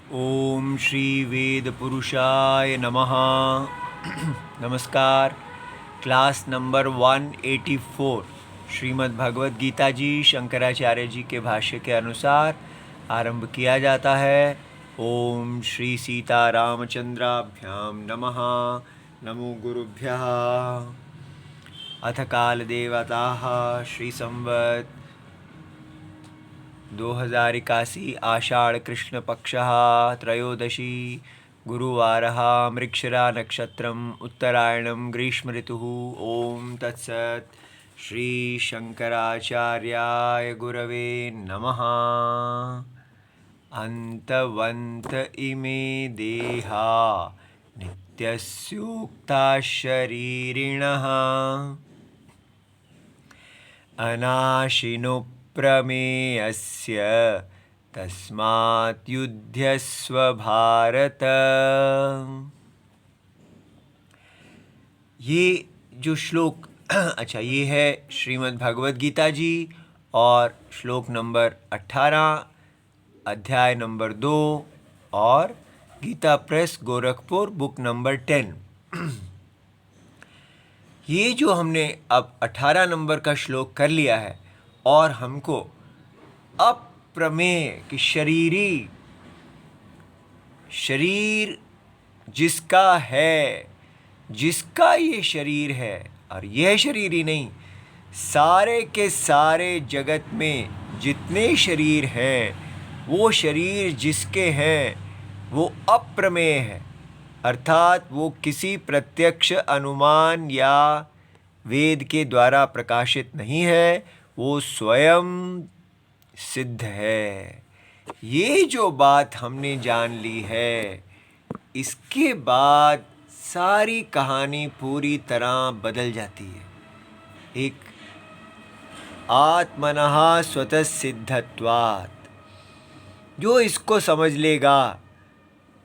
ओम श्री वेद पुरुषाय नमः। नमस्कार। क्लास नंबर 184 श्रीमद् भगवद गीता जी शंकराचार्य जी के भाष्य के अनुसार आरंभ किया जाता है। ओम श्री सीता रामचंद्राभ्याम नमः। नमो गुरुभ्यः। अथ काल देवताः श्री संवत् 2081 आषाढ़ कृष्ण पक्षः त्रयोदशी गुरुवारः मृक्षरा नक्षत्रम् उत्तरायणं ग्रीष्म ऋतुः। ओम तत्सत्। श्री शंकराचार्याय गुरवे नमः। अंतवंत इमे देहा नित्यस्योक्ता शरीरिणः अनाशिनो प्रमेयस्य तस्मात् युध्यस्व भारत। ये जो श्लोक अच्छा, ये है श्रीमद् भगवद गीता जी और श्लोक नंबर 18, अध्याय नंबर 2 और गीता प्रेस गोरखपुर बुक नंबर 10। ये जो हमने अब 18 नंबर का श्लोक कर लिया है और हमको अप्रमेय कि शरीर जिसका है, जिसका ये शरीर है, और यह शरीर ही नहीं, सारे के सारे जगत में जितने शरीर हैं वो शरीर जिसके हैं वो अप्रमेय है, अर्थात वो किसी प्रत्यक्ष अनुमान या वेद के द्वारा प्रकाशित नहीं है, वो स्वयं सिद्ध है। ये जो बात हमने जान ली है, इसके बाद सारी कहानी पूरी तरह बदल जाती है। एक आत्मनः स्वतः सिद्धत्वात्, जो इसको समझ लेगा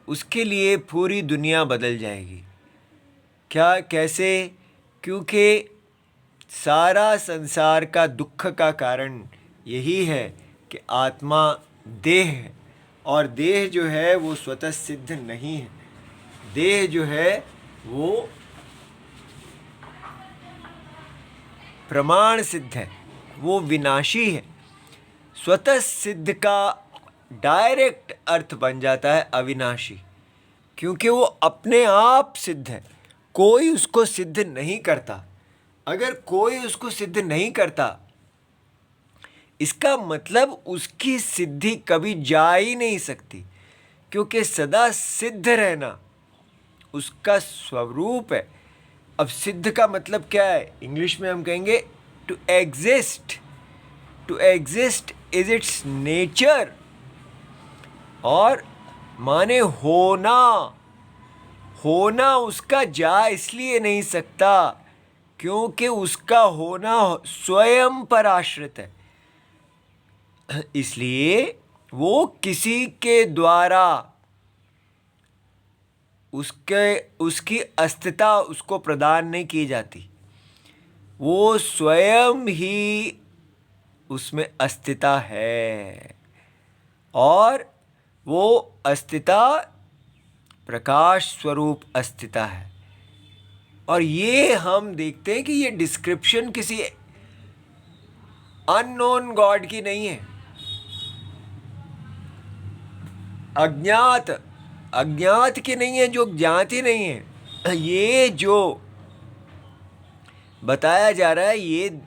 उसके लिए पूरी दुनिया बदल जाएगी। क्या, कैसे? क्योंकि सारा संसार का दुख का कारण यही है कि आत्मा देह है, और देह जो है वो स्वतः सिद्ध नहीं है। देह जो है वो प्रमाण सिद्ध है, वो विनाशी है। स्वतः सिद्ध का डायरेक्ट अर्थ बन जाता है अविनाशी, क्योंकि वो अपने आप सिद्ध है, कोई उसको सिद्ध नहीं करता। अगर कोई उसको सिद्ध नहीं करता, इसका मतलब उसकी सिद्धि कभी जा ही नहीं सकती, क्योंकि सदा सिद्ध रहना उसका स्वरूप है। अब सिद्ध का मतलब क्या है? इंग्लिश में हम कहेंगे to exist. To exist is its nature, और माने होना। होना उसका जा इसलिए नहीं सकता क्योंकि उसका होना स्वयं पर आश्रित है। इसलिए वो किसी के द्वारा उसकी अस्तित्व उसको प्रदान नहीं की जाती, वो स्वयं ही उसमें अस्तित्व है, और वो अस्तित्व प्रकाश स्वरूप अस्तित्व है। और ये हम देखते हैं कि ये डिस्क्रिप्शन किसी अननोन गॉड की नहीं है, अज्ञात की नहीं है, जो ज्ञात ही नहीं है। ये जो बताया जा रहा है, ये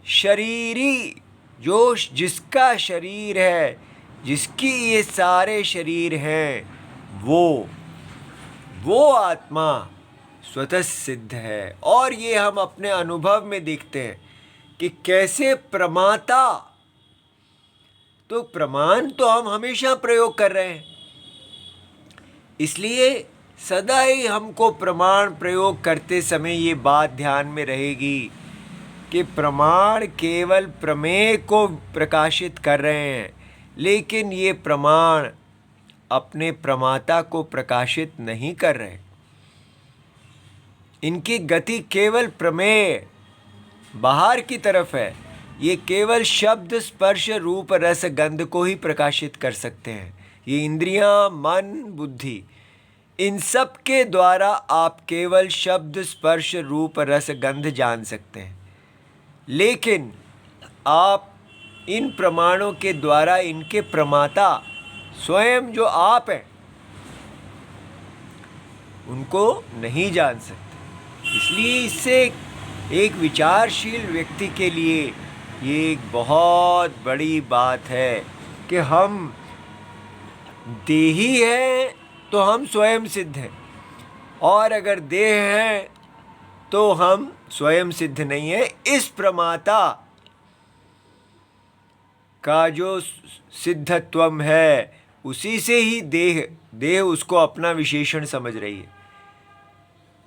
शरीरी, जो जिसका शरीर है, जिसकी ये सारे शरीर हैं, वो आत्मा स्वतः सिद्ध है। और ये हम अपने अनुभव में देखते हैं कि कैसे प्रमाता, तो प्रमाण तो हम हमेशा प्रयोग कर रहे हैं, इसलिए सदा ही हमको प्रमाण प्रयोग करते समय ये बात ध्यान में रहेगी कि प्रमाण केवल प्रमेय को प्रकाशित कर रहे हैं, लेकिन ये प्रमाण अपने प्रमाता को प्रकाशित नहीं कर रहे। इनकी गति केवल प्रमेय बाहर की तरफ है, ये केवल शब्द स्पर्श रूप रस गंध को ही प्रकाशित कर सकते हैं, ये इंद्रियां, मन, बुद्धि, इन सब के द्वारा आप केवल शब्द, स्पर्श, रूप, रस, गंध जान सकते हैं। लेकिन आप इन प्रमाणों के द्वारा इनके प्रमाता स्वयं जो आप हैं उनको नहीं जान सकते। इसलिए इससे एक विचारशील व्यक्ति के लिए ये एक बहुत बड़ी बात है कि हम देही हैं तो हम स्वयं सिद्ध हैं, और अगर देह हैं तो हम स्वयं सिद्ध नहीं है। इस प्रमाता का जो सिद्धत्वम है उसी से ही देह उसको अपना विशेषण समझ रही है।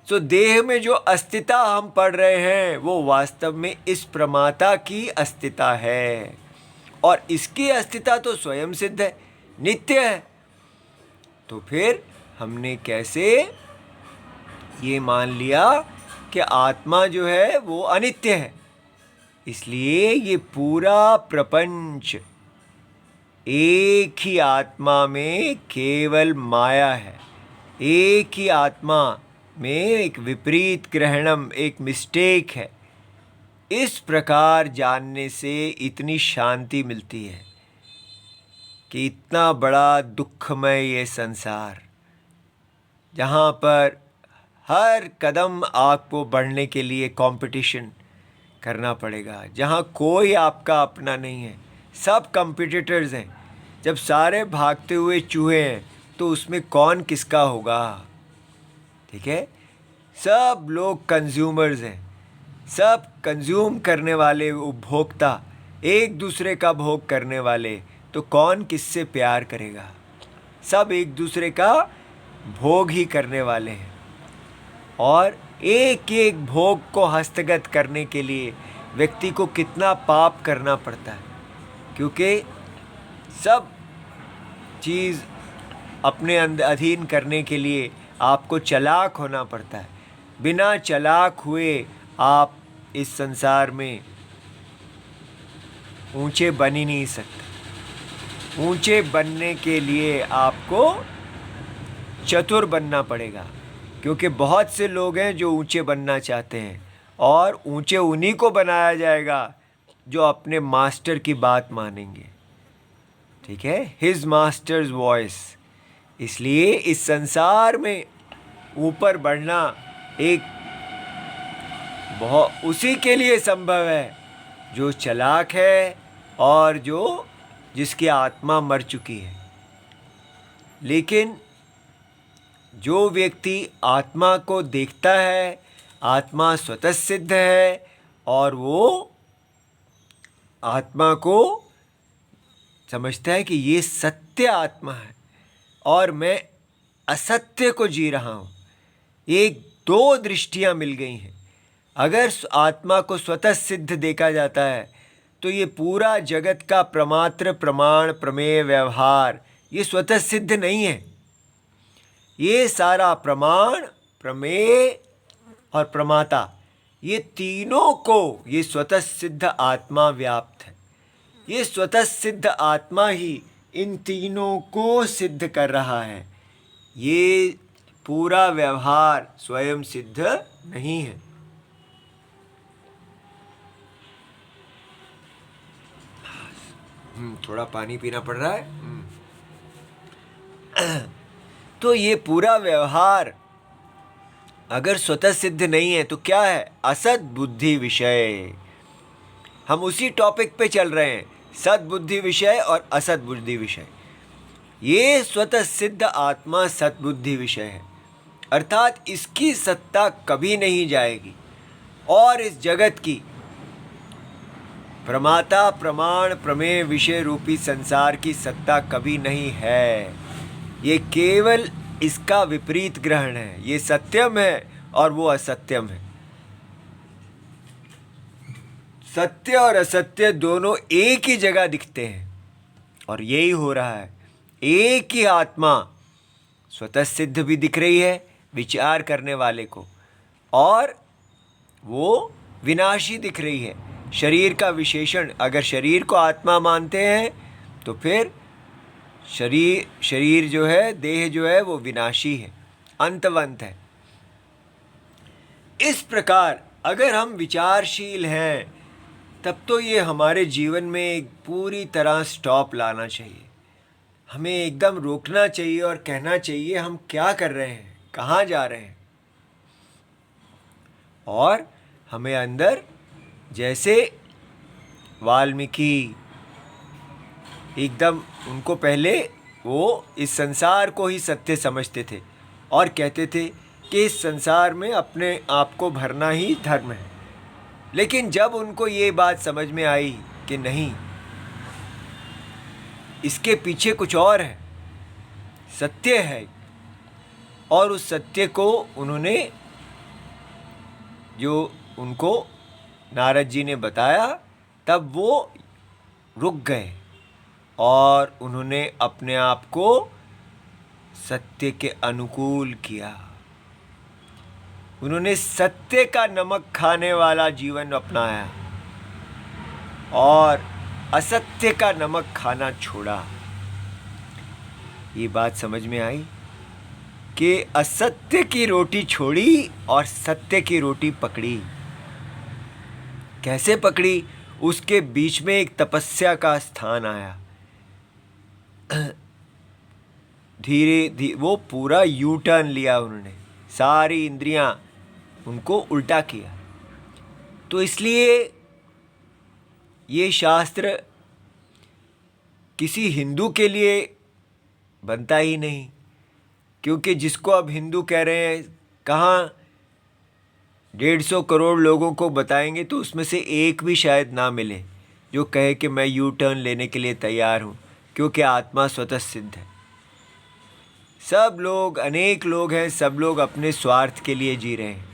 तो देह में जो अस्तित्व हम पढ़ रहे हैं वो वास्तव में इस प्रमाता की अस्तित्व है, और इसकी अस्तित्व तो स्वयं सिद्ध है, नित्य है। तो फिर हमने कैसे ये मान लिया कि आत्मा जो है वो अनित्य है। इसलिए ये पूरा प्रपंच एक ही आत्मा में केवल माया है। एक ही आत्मा में एक विपरीत ग्रहणम, एक मिस्टेक है। इस प्रकार जानने से इतनी शांति मिलती है कि इतना बड़ा दुखमय ये संसार, जहाँ पर हर कदम आपको बढ़ने के लिए कंपटीशन करना पड़ेगा, जहाँ कोई आपका अपना नहीं है, सब कॉम्पिटिटर्स हैं। जब सारे भागते हुए चूहे हैं तो उसमें कौन किसका होगा? ठीक है, सब लोग कंज्यूमर्स हैं, सब कंज्यूम करने वाले उपभोक्ता, एक दूसरे का भोग करने वाले। तो कौन किससे प्यार करेगा? सब एक दूसरे का भोग ही करने वाले हैं, और एक एक भोग को हस्तगत करने के लिए व्यक्ति को कितना पाप करना पड़ता है, क्योंकि सब चीज़ अपने अधीन करने के लिए आपको चालाक होना पड़ता है। बिना चालाक हुए आप इस संसार में ऊंचे बन ही नहीं सकते। ऊंचे बनने के लिए आपको चतुर बनना पड़ेगा, क्योंकि बहुत से लोग हैं जो ऊंचे बनना चाहते हैं, और ऊंचे उन्हीं को बनाया जाएगा जो अपने मास्टर की बात मानेंगे। ठीक है, हिज मास्टर्स वॉइस। इसलिए इस संसार में ऊपर बढ़ना एक बहुत उसी के लिए संभव है जो चालाक है और जिसकी आत्मा मर चुकी है। लेकिन जो व्यक्ति आत्मा को देखता है, आत्मा स्वतः सिद्ध है, और वो आत्मा को समझता है कि ये सत्य आत्मा है और मैं असत्य को जी रहा हूँ। एक दो दृष्टियाँ मिल गई हैं। अगर आत्मा को स्वतः सिद्ध देखा जाता है तो ये पूरा जगत का प्रमात्र, प्रमाण, प्रमेय, व्यवहार ये स्वतः सिद्ध नहीं है। ये सारा प्रमाण, प्रमेय और प्रमाता, ये तीनों को ये स्वतः सिद्ध आत्मा व्याप्त है। ये स्वतः सिद्ध आत्मा ही इन तीनों को सिद्ध कर रहा है। ये पूरा व्यवहार स्वयं सिद्ध नहीं है। थोड़ा पानी पीना पड़ रहा है। तो ये पूरा व्यवहार अगर स्वतः सिद्ध नहीं है तो क्या है? असत बुद्धि विषय। हम उसी टॉपिक पे चल रहे हैं, सत बुद्धि विषय और असत बुद्धि विषय। ये स्वतः सिद्ध आत्मा सत बुद्धि विषय है, अर्थात इसकी सत्ता कभी नहीं जाएगी, और इस जगत की प्रमाता, प्रमाण, प्रमेय, विषय रूपी संसार की सत्ता कभी नहीं है। ये केवल इसका विपरीत ग्रहण है। ये सत्यम है और वो असत्यम है। सत्य और असत्य दोनों एक ही जगह दिखते हैं, और यही हो रहा है। एक ही आत्मा स्वतः सिद्ध भी दिख रही है विचार करने वाले को, और वो विनाशी दिख रही है। शरीर का विशेषण, अगर शरीर को आत्मा मानते हैं तो फिर शरीर जो है, देह जो है वो विनाशी है, अंतवंत है। इस प्रकार अगर हम विचारशील हैं तब तो ये हमारे जीवन में एक पूरी तरह स्टॉप लाना चाहिए। हमें एकदम रोकना चाहिए और कहना चाहिए हम क्या कर रहे हैं, कहाँ जा रहे हैं। और हमें अंदर, जैसे वाल्मीकि एकदम, उनको पहले वो इस संसार को ही सत्य समझते थे और कहते थे कि इस संसार में अपने आप को भरना ही धर्म है। लेकिन जब उनको ये बात समझ में आई कि नहीं, इसके पीछे कुछ और है, सत्य है, और उस सत्य को उन्होंने, जो उनको नारद जी ने बताया, तब वो रुक गए और उन्होंने अपने आप को सत्य के अनुकूल किया। उन्होंने सत्य का नमक खाने वाला जीवन अपनाया और असत्य का नमक खाना छोड़ा। ये बात समझ में आई कि असत्य की रोटी छोड़ी और सत्य की रोटी पकड़ी। कैसे पकड़ी? उसके बीच में एक तपस्या का स्थान आया। धीरे धीरे वो पूरा यू टर्न लिया उन्होंने, सारी इंद्रियां उनको उल्टा किया। तो इसलिए ये शास्त्र किसी हिंदू के लिए बनता ही नहीं, क्योंकि जिसको अब हिंदू कह रहे हैं, कहाँ 150 करोड़ लोगों को बताएंगे तो उसमें से एक भी शायद ना मिले जो कहे कि मैं यू टर्न लेने के लिए तैयार हूँ, क्योंकि आत्मा स्वतः सिद्ध है। सब लोग, अनेक लोग हैं, सब लोग अपने स्वार्थ के लिए जी रहे हैं।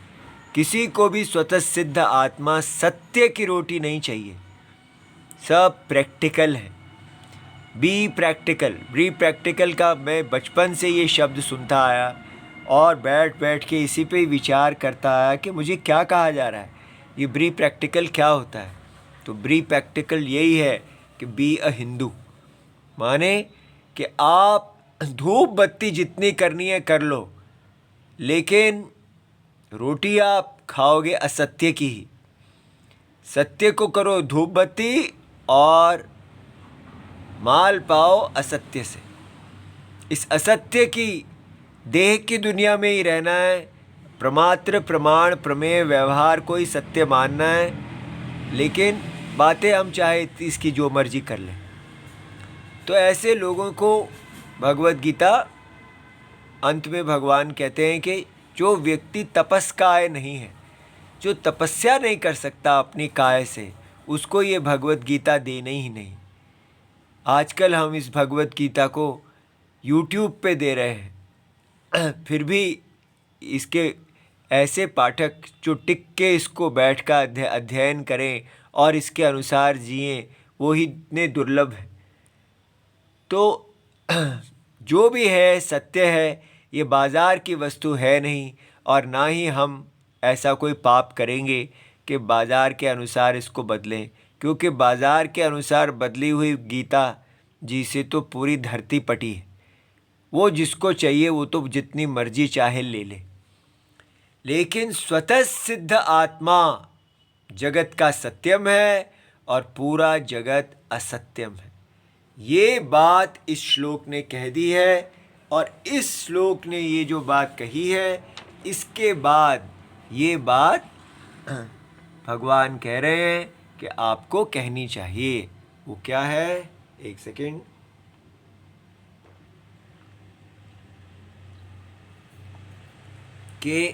किसी को भी स्वतः सिद्ध आत्मा सत्य की रोटी नहीं चाहिए। सब प्रैक्टिकल है। बी प्रैक्टिकल का मैं बचपन से ये शब्द सुनता आया और बैठ बैठ के इसी पे विचार करता आया कि मुझे क्या कहा जा रहा है, ये बी प्रैक्टिकल क्या होता है। तो बी प्रैक्टिकल यही है कि बी अ हिंदू, माने कि आप धूप बत्ती जितनी करनी है कर लो, लेकिन रोटी आप खाओगे असत्य की ही। सत्य को करो धूप बत्ती और माल पाओ असत्य से। इस असत्य की देह की दुनिया में ही रहना है। प्रमात्र प्रमाण प्रमेय व्यवहार को ही सत्य मानना है, लेकिन बातें हम चाहे इसकी जो मर्जी कर लें। तो ऐसे लोगों को भगवत गीता अंत में भगवान कहते हैं कि जो व्यक्ति तपस्काय नहीं है, जो तपस्या नहीं कर सकता अपनी काय से, उसको ये भगवत गीता देनी ही नहीं। आजकल हम इस भगवत गीता को YouTube पे दे रहे हैं, फिर भी इसके ऐसे पाठक जो टिक के इसको बैठ कर अध्ययन करें और इसके अनुसार जिएं, वो ही इतने दुर्लभ है। तो जो भी है सत्य है, ये बाज़ार की वस्तु है नहीं, और ना ही हम ऐसा कोई पाप करेंगे कि बाज़ार के अनुसार इसको बदलें, क्योंकि बाज़ार के अनुसार बदली हुई गीता जी से तो पूरी धरती पटी है। वो जिसको चाहिए वो तो जितनी मर्जी चाहे ले ले, लेकिन स्वतः सिद्ध आत्मा जगत का सत्यम है और पूरा जगत असत्यम है। ये बात इस श्लोक ने कह दी है, और इस श्लोक ने ये जो बात कही है, इसके बाद ये बात भगवान कह रहे हैं कि आपको कहनी चाहिए। वो क्या है? एक सेकेंड। कि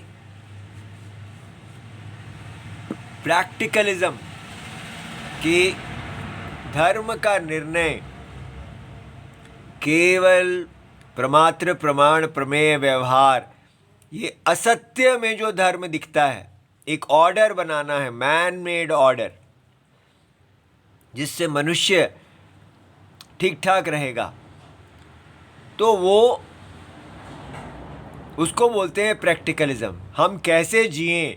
प्रैक्टिकलिज्म, कि धर्म का निर्णय केवल प्रमात्र प्रमाण प्रमेय व्यवहार, ये असत्य में जो धर्म दिखता है, एक ऑर्डर बनाना है, मैन मेड ऑर्डर, जिससे मनुष्य ठीक ठाक रहेगा, तो वो उसको बोलते हैं प्रैक्टिकलिज्म। हम कैसे जिएं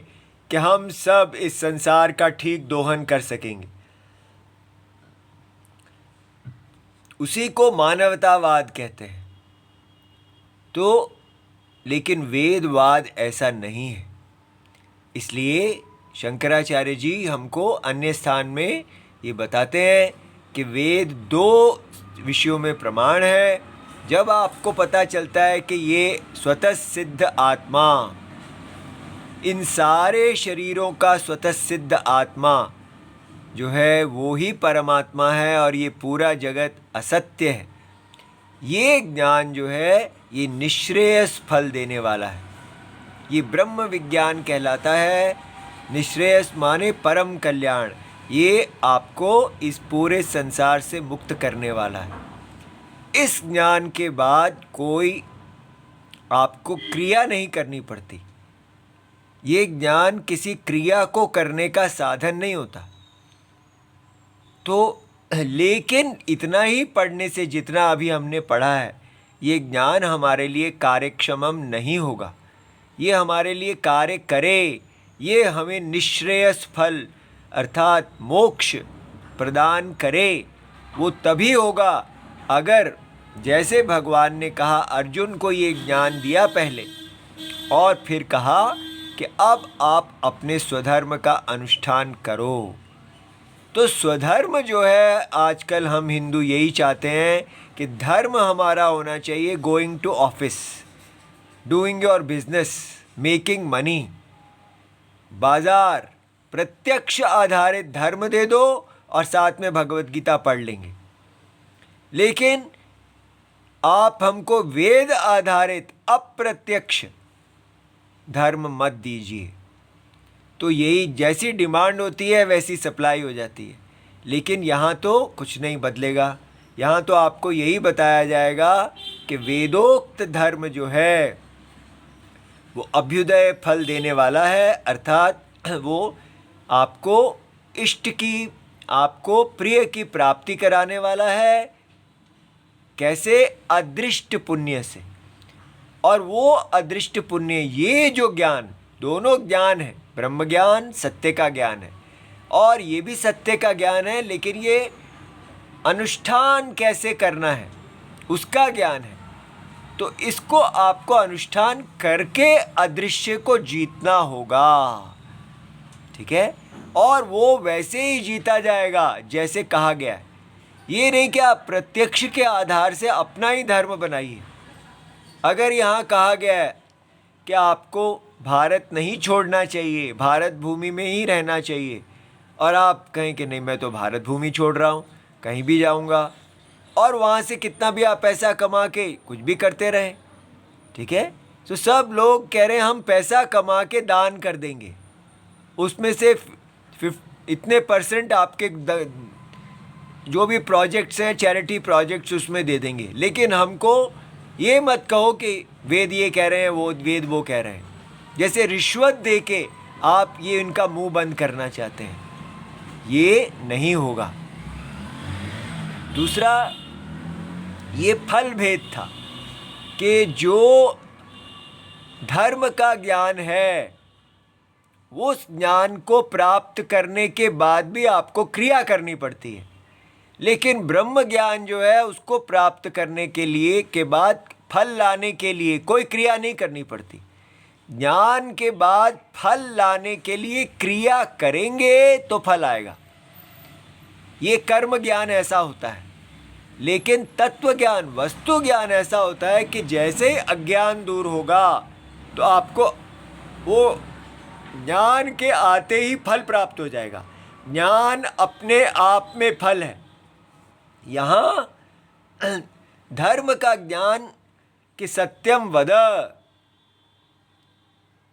कि हम सब इस संसार का ठीक दोहन कर सकेंगे, उसी को मानवतावाद कहते हैं। तो लेकिन वेदवाद ऐसा नहीं है। इसलिए शंकराचार्य जी हमको अन्य स्थान में ये बताते हैं कि वेद दो विषयों में प्रमाण है। जब आपको पता चलता है कि ये स्वतः सिद्ध आत्मा, इन सारे शरीरों का स्वतः सिद्ध आत्मा जो है वो ही परमात्मा है और ये पूरा जगत असत्य है, ये ज्ञान जो है ये निश्रेयस फल देने वाला है। ये ब्रह्म विज्ञान कहलाता है। निश्रेयस माने परम कल्याण। ये आपको इस पूरे संसार से मुक्त करने वाला है। इस ज्ञान के बाद कोई आपको क्रिया नहीं करनी पड़ती। ये ज्ञान किसी क्रिया को करने का साधन नहीं होता। तो लेकिन इतना ही पढ़ने से, जितना अभी हमने पढ़ा है, ये ज्ञान हमारे लिए कार्यक्षमम नहीं होगा। ये हमारे लिए कार्य करे, ये हमें निश्रेयस फल अर्थात मोक्ष प्रदान करे, वो तभी होगा अगर जैसे भगवान ने कहा अर्जुन को ये ज्ञान दिया पहले और फिर कहा कि अब आप अपने स्वधर्म का अनुष्ठान करो। तो स्वधर्म जो है, आजकल हम हिंदू यही चाहते हैं कि धर्म हमारा होना चाहिए going to office, doing your business, making money, बाजार, प्रत्यक्ष आधारित धर्म दे दो और साथ में भगवत गीता पढ़ लेंगे। लेकिन आप हमको वेद आधारित अप्रत्यक्ष धर्म मत दीजिए। तो यही जैसी डिमांड होती है वैसी सप्लाई हो जाती है। लेकिन यहाँ तो कुछ नहीं बदलेगा। यहाँ तो आपको यही बताया जाएगा कि वेदोक्त धर्म जो है वो अभ्युदय फल देने वाला है, अर्थात वो आपको इष्ट की, आपको प्रिय की प्राप्ति कराने वाला है। कैसे? अदृष्ट पुण्य से। और वो अदृष्ट पुण्य, ये जो ज्ञान, दोनों ज्ञान है, ब्रह्म ज्ञान सत्य का ज्ञान है और ये भी सत्य का ज्ञान है, लेकिन ये अनुष्ठान कैसे करना है उसका ज्ञान है। तो इसको आपको अनुष्ठान करके अदृश्य को जीतना होगा, ठीक है? और वो वैसे ही जीता जाएगा जैसे कहा गया है। ये नहीं कि आप प्रत्यक्ष के आधार से अपना ही धर्म बनाइए। अगर यहाँ कहा गया है कि आपको भारत नहीं छोड़ना चाहिए, भारत भूमि में ही रहना चाहिए, और आप कहें कि नहीं मैं तो भारत भूमि छोड़ रहा हूँ, कहीं भी जाऊँगा, और वहाँ से कितना भी आप पैसा कमा के कुछ भी करते रहें, ठीक है? तो सब लोग कह रहे हैं हम पैसा कमा के दान कर देंगे, उसमें से इतने % आपके जो भी प्रोजेक्ट्स हैं, चैरिटी प्रोजेक्ट्स, उसमें दे देंगे। लेकिन हमको ये मत कहो कि वेद ये कह रहे हैं, वो वेद वो कह रहे हैं। जैसे रिश्वत दे के आप ये इनका मुंह बंद करना चाहते हैं, ये नहीं होगा। दूसरा, ये फल भेद था कि जो धर्म का ज्ञान है वो ज्ञान को प्राप्त करने के बाद भी आपको क्रिया करनी पड़ती है। लेकिन ब्रह्म ज्ञान जो है उसको प्राप्त करने के लिए के बाद फल लाने के लिए कोई क्रिया नहीं करनी पड़ती। ज्ञान के बाद फल लाने के लिए क्रिया करेंगे तो फल आएगा। ये कर्म ज्ञान ऐसा होता है। लेकिन तत्व ज्ञान, वस्तु ज्ञान ऐसा होता है कि जैसे ही अज्ञान दूर होगा तो आपको वो ज्ञान के आते ही फल प्राप्त हो जाएगा। ज्ञान अपने आप में फल है। यहाँ धर्म का ज्ञान कि सत्यम वद,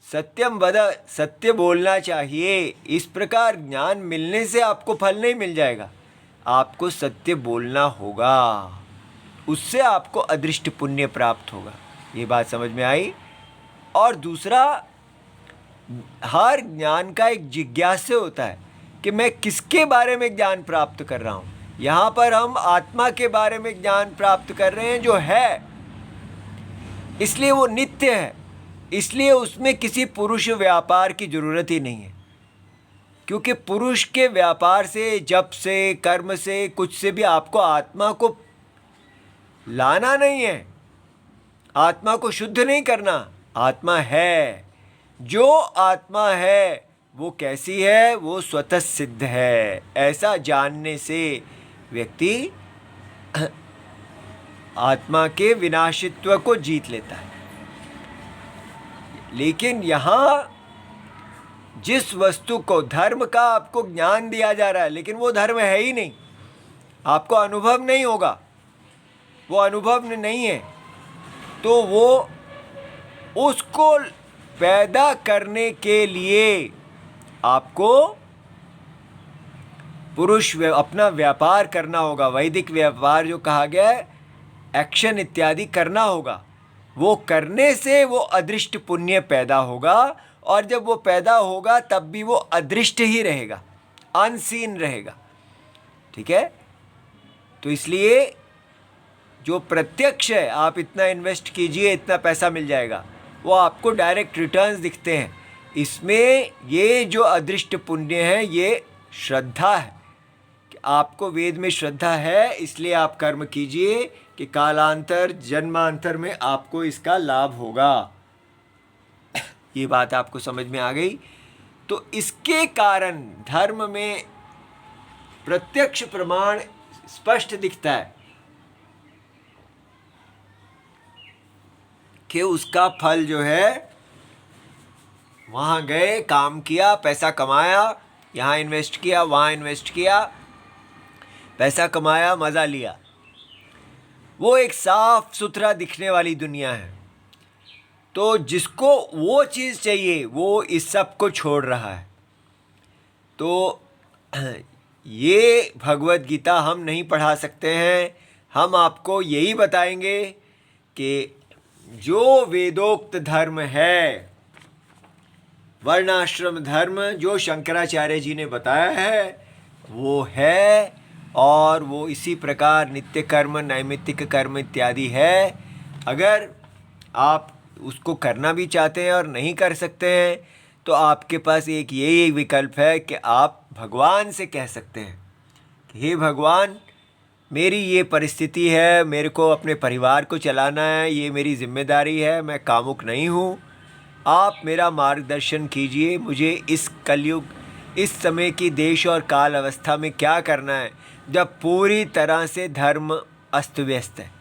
सत्यम वद, सत्य बोलना चाहिए, इस प्रकार ज्ञान मिलने से आपको फल नहीं मिल जाएगा। आपको सत्य बोलना होगा, उससे आपको अदृष्ट पुण्य प्राप्त होगा। ये बात समझ में आई? और दूसरा, हर ज्ञान का एक जिज्ञास्य होता है कि मैं किसके बारे में ज्ञान प्राप्त कर रहा हूँ। यहाँ पर हम आत्मा के बारे में ज्ञान प्राप्त कर रहे हैं जो है, इसलिए वो नित्य है, इसलिए उसमें किसी पुरुष व्यापार की ज़रूरत ही नहीं है। क्योंकि पुरुष के व्यापार से, जप से, कर्म से, कुछ से भी आपको आत्मा को लाना नहीं है, आत्मा को शुद्ध नहीं करना। आत्मा है, जो आत्मा है वो कैसी है? वो स्वतः सिद्ध है। ऐसा जानने से व्यक्ति आत्मा के विनाशित्व को जीत लेता है। लेकिन यहाँ जिस वस्तु को, धर्म का आपको ज्ञान दिया जा रहा है, लेकिन वो धर्म है ही नहीं, आपको अनुभव नहीं होगा, वो अनुभव नहीं है, तो वो उसको पैदा करने के लिए आपको अपना व्यापार करना होगा। वैदिक व्यापार जो कहा गया है, एक्शन इत्यादि करना होगा। वो करने से वो अदृष्ट पुण्य पैदा होगा, और जब वो पैदा होगा तब भी वो अदृष्ट ही रहेगा, अनसीन रहेगा। ठीक है? तो इसलिए जो प्रत्यक्ष है, आप इतना इन्वेस्ट कीजिए इतना पैसा मिल जाएगा, वो आपको डायरेक्ट रिटर्न्स दिखते हैं। इसमें ये जो अदृष्ट पुण्य है, ये श्रद्धा है कि आपको वेद में श्रद्धा है, इसलिए आप कर्म कीजिए कि कालांतर जन्मांतर में आपको इसका लाभ होगा। ये बात आपको समझ में आ गई? तो इसके कारण धर्म में प्रत्यक्ष प्रमाण स्पष्ट दिखता है कि उसका फल जो है, वहाँ गए, काम किया, पैसा कमाया, यहाँ इन्वेस्ट किया, वहाँ इन्वेस्ट किया, पैसा कमाया, मज़ा लिया, वो एक साफ सुथरा दिखने वाली दुनिया है। तो जिसको वो चीज़ चाहिए वो इस सब को छोड़ रहा है। तो ये भगवत गीता हम नहीं पढ़ा सकते हैं। हम आपको यही बताएंगे कि जो वेदोक्त धर्म है, वर्णाश्रम धर्म जो शंकराचार्य जी ने बताया है, वो है, और वो इसी प्रकार नित्य कर्म, नैमित्तिक कर्म इत्यादि है। अगर आप उसको करना भी चाहते हैं और नहीं कर सकते हैं, तो आपके पास एक यही विकल्प है कि आप भगवान से कह सकते हैं कि हे भगवान, मेरी ये परिस्थिति है, मेरे को अपने परिवार को चलाना है, ये मेरी जिम्मेदारी है, मैं कामुक नहीं हूँ, आप मेरा मार्गदर्शन कीजिए, मुझे इस कलयुग, इस समय की देश और काल अवस्था में क्या करना है, जब पूरी तरह से धर्म अस्त व्यस्त है।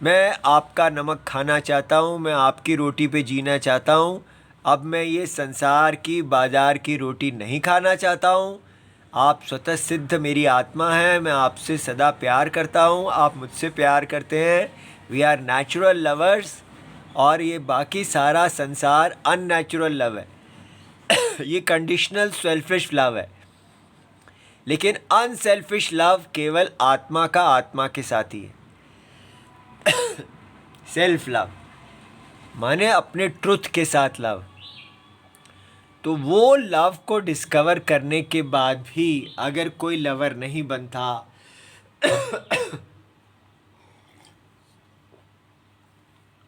मैं आपका नमक खाना चाहता हूँ, मैं आपकी रोटी पे जीना चाहता हूँ। अब मैं ये संसार की, बाजार की रोटी नहीं खाना चाहता हूँ। आप स्वतः सिद्ध मेरी आत्मा है, मैं आपसे सदा प्यार करता हूँ, आप मुझसे प्यार करते हैं। वी आर नेचुरल लवर्स, और ये बाकी सारा संसार अननेचुरल लव है। ये कंडीशनल सेल्फिश लव है। लेकिन अनसेल्फिश लव केवल आत्मा का आत्मा के साथ ही है। सेल्फ लव माने अपने ट्रुथ के साथ लव। तो वो लव को डिस्कवर करने के बाद भी अगर कोई लवर नहीं बनता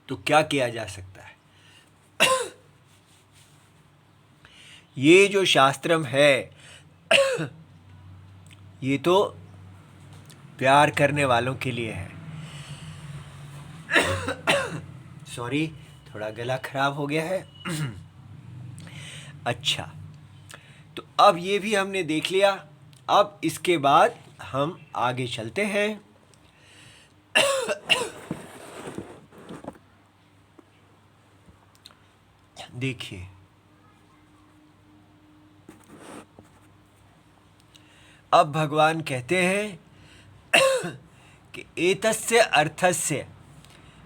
तो क्या किया जा सकता है? ये जो शास्त्रम है ये तो प्यार करने वालों के लिए है। सॉरी, थोड़ा गला खराब हो गया है। अच्छा, तो अब ये भी हमने देख लिया। अब इसके बाद हम आगे चलते हैं। देखिए, अब भगवान कहते हैं कि एतस्य अर्थस्य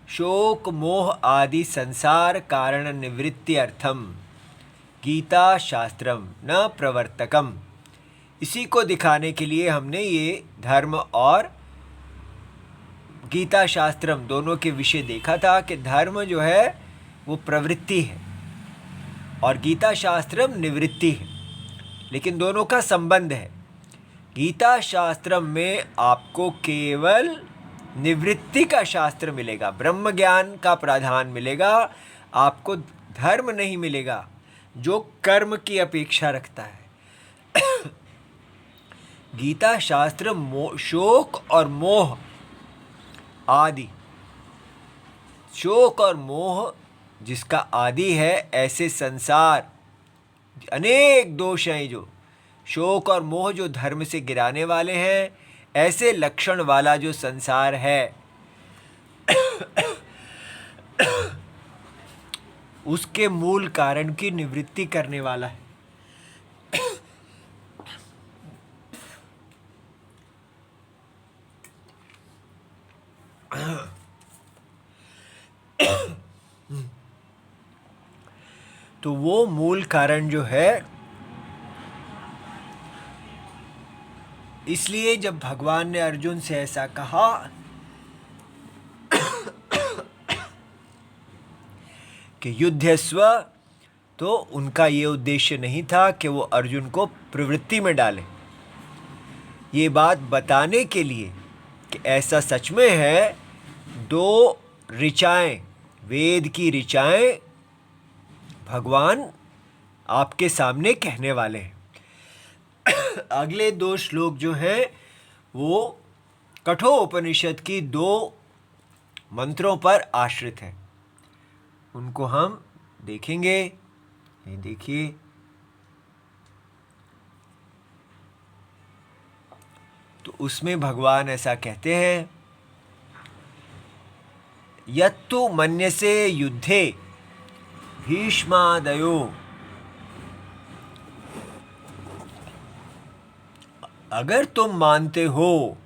शोक मोह आदि संसार कारण निवृत्ति अर्थम गीता शास्त्रम न प्रवर्तकम। इसी को दिखाने के लिए हमने ये धर्म और गीता शास्त्रम दोनों के विषय देखा था कि धर्म जो है वो प्रवृत्ति है और गीता शास्त्रम निवृत्ति है, लेकिन दोनों का संबंध है। गीता शास्त्रम में आपको केवल निवृत्ति का शास्त्र मिलेगा, ब्रह्म ज्ञान का प्राधान मिलेगा, आपको धर्म नहीं मिलेगा जो कर्म की अपेक्षा रखता है। गीता शास्त्र शोक और मोह आदि। शोक और मोह जिसका आदि है, ऐसे संसार अनेक दोष हैं जो शोक और मोह जो धर्म से गिराने वाले हैं, ऐसे लक्षण वाला जो संसार है उसके मूल कारण की निवृत्ति करने वाला है। तो वो मूल कारण जो है, इसलिए जब भगवान ने अर्जुन से ऐसा कहा कि युद्धस्व, तो उनका ये उद्देश्य नहीं था कि वो अर्जुन को प्रवृत्ति में डालें। ये बात बताने के लिए कि ऐसा सच में है, दो ऋचाएं, वेद की ऋचाएं भगवान आपके सामने कहने वाले हैं। अगले दो श्लोक जो हैं वो कठोपनिषद की दो मंत्रों पर आश्रित हैं, उनको हम देखेंगे। ये देखिए, तो उसमें भगवान ऐसा कहते हैं, यत्तु मन्यसे युद्धे भीष्मादयो, अगर तुम मानते हो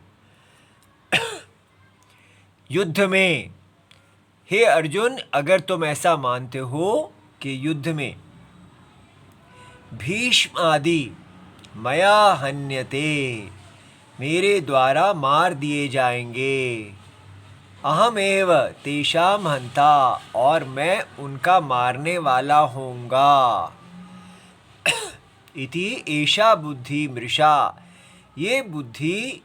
युद्ध में, हे अर्जुन, अगर तुम ऐसा मानते हो कि युद्ध में भीष्म आदि मया हन्यते, मेरे द्वारा मार दिए जाएंगे, अहमेव तेषाम हंता, और मैं उनका मारने वाला होऊंगा, इति एषा बुद्धि मृषा, ये बुद्धि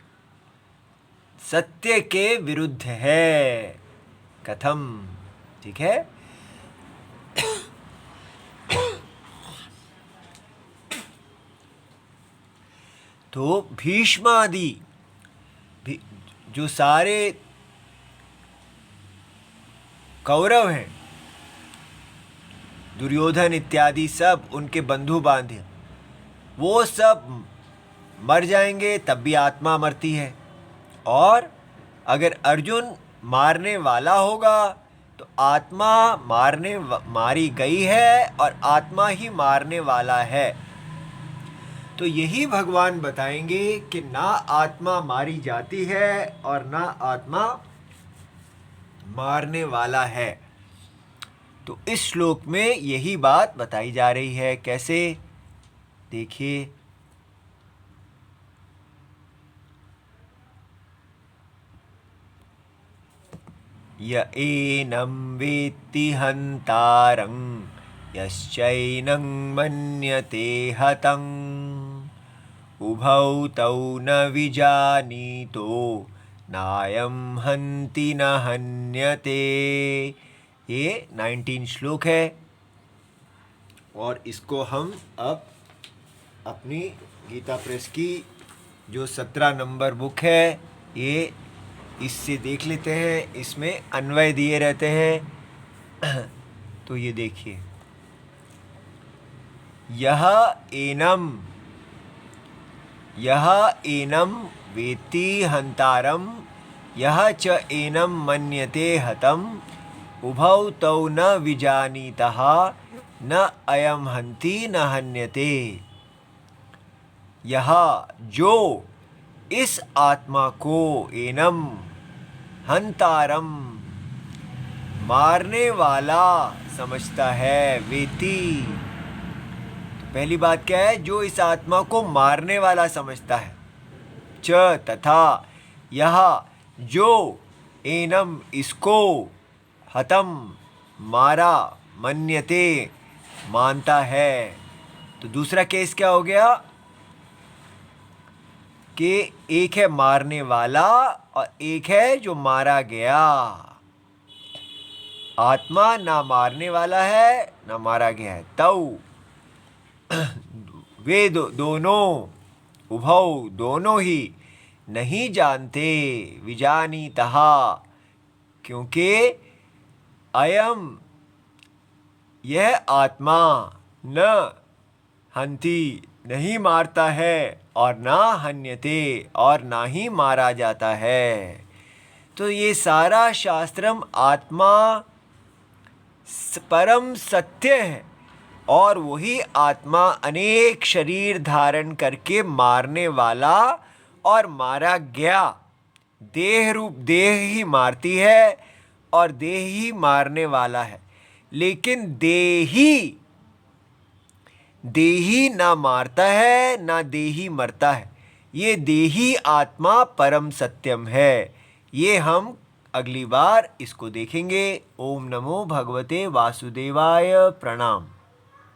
सत्य के विरुद्ध है। कथम, ठीक है। तो भीष्मादि जो सारे कौरव हैं, दुर्योधन इत्यादि सब उनके बंधु बांधे, वो सब मर जाएंगे, तब भी आत्मा मरती है। और अगर अर्जुन मारने वाला होगा तो आत्मा मारी गई है और आत्मा ही मारने वाला है। तो यही भगवान बताएंगे कि ना आत्मा मारी जाती है और ना आत्मा मारने वाला है। तो इस श्लोक में यही बात बताई जा रही है। कैसे, देखिए, य एनं वेत्ति हन्तारं यश्चैनं मन्यते हतं, उभौ तौ न विजानीतो नायं हन्ति न हन्यते। ये 19 श्लोक है और इसको हम अब अपनी गीता प्रेस की जो 17 नंबर बुक है, ये इससे देख लेते हैं। इसमें अन्वय दिए रहते हैं। तो ये देखिए, यह एनम वेत्ति हंतारम, यह च एनम मन्यते हतम, उभौ तौ न विजानीतः न अयम हन्ति न हन्यते। यह जो इस आत्मा को एनम हंतारम मारने वाला समझता है, वेति, तो पहली बात क्या है, जो इस आत्मा को मारने वाला समझता है। च तथा यह जो एनम इसको हतम मारा मन्यते मानता है। तो दूसरा केस क्या हो गया कि एक है मारने वाला और एक है जो मारा गया। आत्मा ना मारने वाला है ना मारा गया है। तौ वे दोनों, उभौ दोनों ही नहीं जानते, विजानीतः क्योंकि अयम यह आत्मा न हंति नहीं मारता है और ना हन्यते और ना ही मारा जाता है। तो ये सारा शास्त्रम आत्मा परम सत्य है और वही आत्मा अनेक शरीर धारण करके मारने वाला और मारा गया, देह रूप देह ही मारती है और देह ही मारने वाला है। लेकिन देही ना मारता है ना देही मरता है। ये देही आत्मा परम सत्यम है। ये हम अगली बार इसको देखेंगे। ओम नमो भगवते वासुदेवाय। प्रणाम।